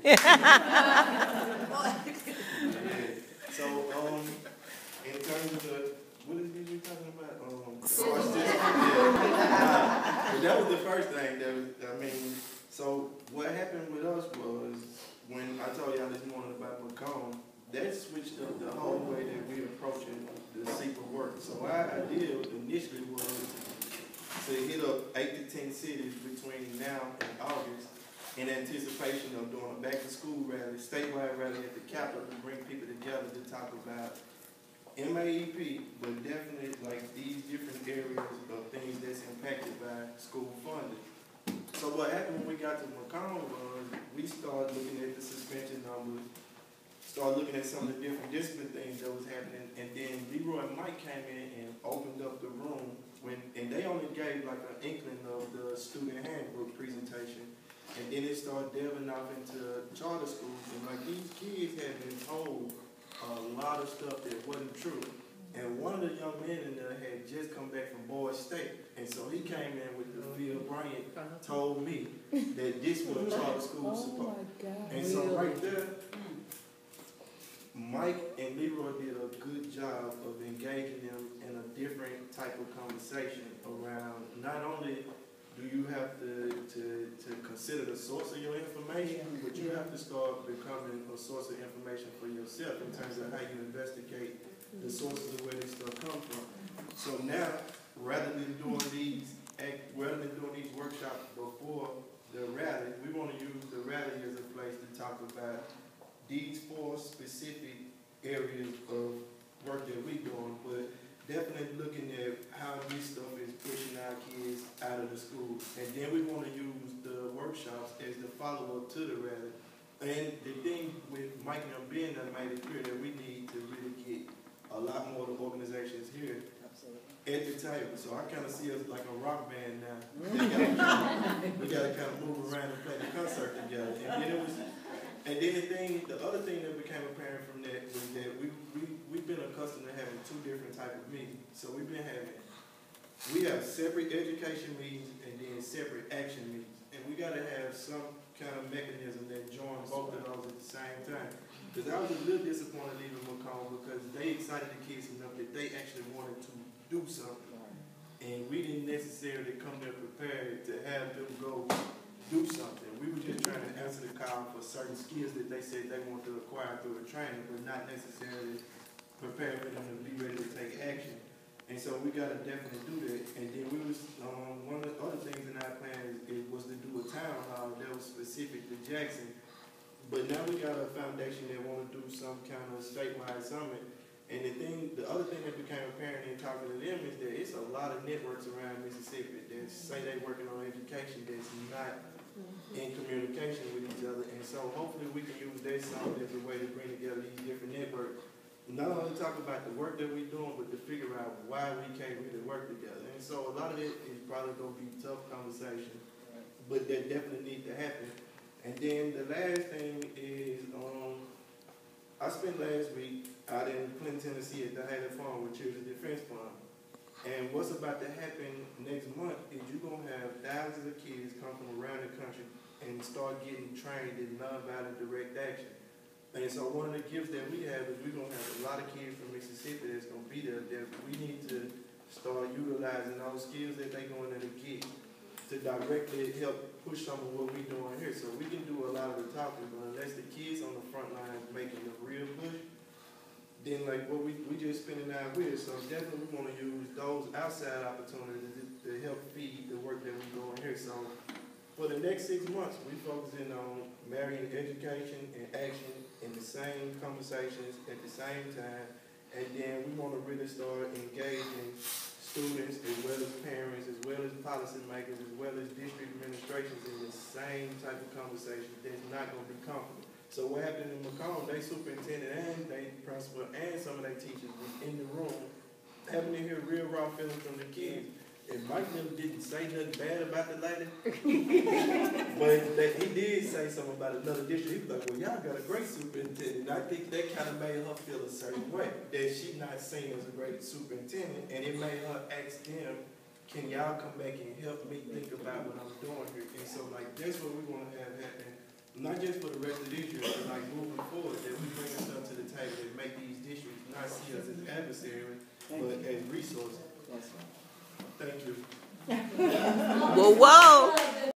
So, in terms of what is it you're talking about? But that was the first thing. So what happened with us was when I told y'all this morning about Macomb, that switched up the whole way that we approaching the Cper work. So our idea initially was to hit up 8 to 10 cities between now and August in anticipation of doing a back-to-school rally, statewide rally at the Capitol to bring people together to talk about MAEP, but definitely like these different areas of things that's impacted by school funding. So what happened when we got to Macomb was we started looking at the suspension numbers, started looking at some of the different discipline things that was happening, and then Leroy and Mike came in and opened up the room and they only gave like an inkling of the student handbook presentation, and then it started delving off into charter schools, and like these kids had been told a lot of stuff that wasn't true. And one of the young men in there had just come back from Boyd State. And so he came in with the Phil Bryant told me that this was a charter school support. And so right there, Mike and Leroy did a good job of engaging them in a different type of conversation around not only do you have to consider the source of your information, but you have to start becoming a source of information for yourself in terms of how you investigate the sources of where this stuff comes from. So now, rather than doing these workshops before the rally, we want to use the rally as a place to talk about these 4 specific areas of work that we're doing, but definitely looking at how this stuff is pushing our kids out of the school. And then we want to use the workshops as the follow-up to the rally. And the thing with Mike and them being there made it clear that we need to really get a lot more of the organizations here at the table. So I kind of see us like a rock band now. We got to kind of move around and play the concert together. And then the other thing that became apparent from that was that we've been accustomed to having 2 different types of meetings. So we have separate education meetings and then separate action meetings. And we got to have some kind of mechanism that joins both of those at the same time. Because I was a little disappointed leaving Macomb because they excited the kids enough that they actually wanted to do something. And we didn't necessarily come there prepared to have them go do something. We were just trying to answer the call for certain skills that they said they want to acquire through the training, but not necessarily prepare for them to be ready to take action. And so we got to definitely do that. And then we was, one of the other things in our plan was to do a town hall that was specific to Jackson. But now we got a foundation that want to do some kind of statewide summit. And the other thing that became apparent in talking to them is that it's a lot of networks around Mississippi that say they're working on education that's not in communication with each other. And so hopefully we can use that summit as a way to bring together these different networks. Not only talk about the work that we're doing, but to figure out why we can't really work together. And so a lot of it is probably going to be tough conversation, but that definitely needs to happen. And then the last thing is, I spent last week out in Clinton, Tennessee at the Hayley Farm with Children's Defense Fund. And what's about to happen next month is you're going to have thousands of kids come from around the country and start getting trained in nonviolent direct action. And so one of the gifts that we have is we're going to have a lot of kids from Mississippi that's going to be there that we need to start utilizing those skills that they're going to get to directly help push some of what we're doing here. So we can do a lot of the talking, but unless the kids on the front line making the real push, then like what we just spinning our wheels. So definitely we want to use those outside opportunities to help feed the work that we're doing here. So for the next 6 months, we're focusing on marrying education and action in the same conversations at the same time. And then we want to really start engaging students as well as parents, as well as policymakers, as well as district administrations in the same type of conversation that's not going to be comfortable. So what happened in Macomb, they superintendent and they principal and some of their teachers was in the room having to hear real raw feelings from the kids. And Mike Miller didn't say nothing bad about the lady, but he did say something about another district. He was like, well, y'all got a great superintendent. And I think that kind of made her feel a certain way, that she not seen as a great superintendent, and it made her ask them, can y'all come back and help me think about what I'm doing here? And so, like, that's what we want to have happen not just for the rest of this year, but like moving forward, that we bring stuff to the table that make these districts not see us as adversaries, but as resources. Thank you. Whoa, whoa.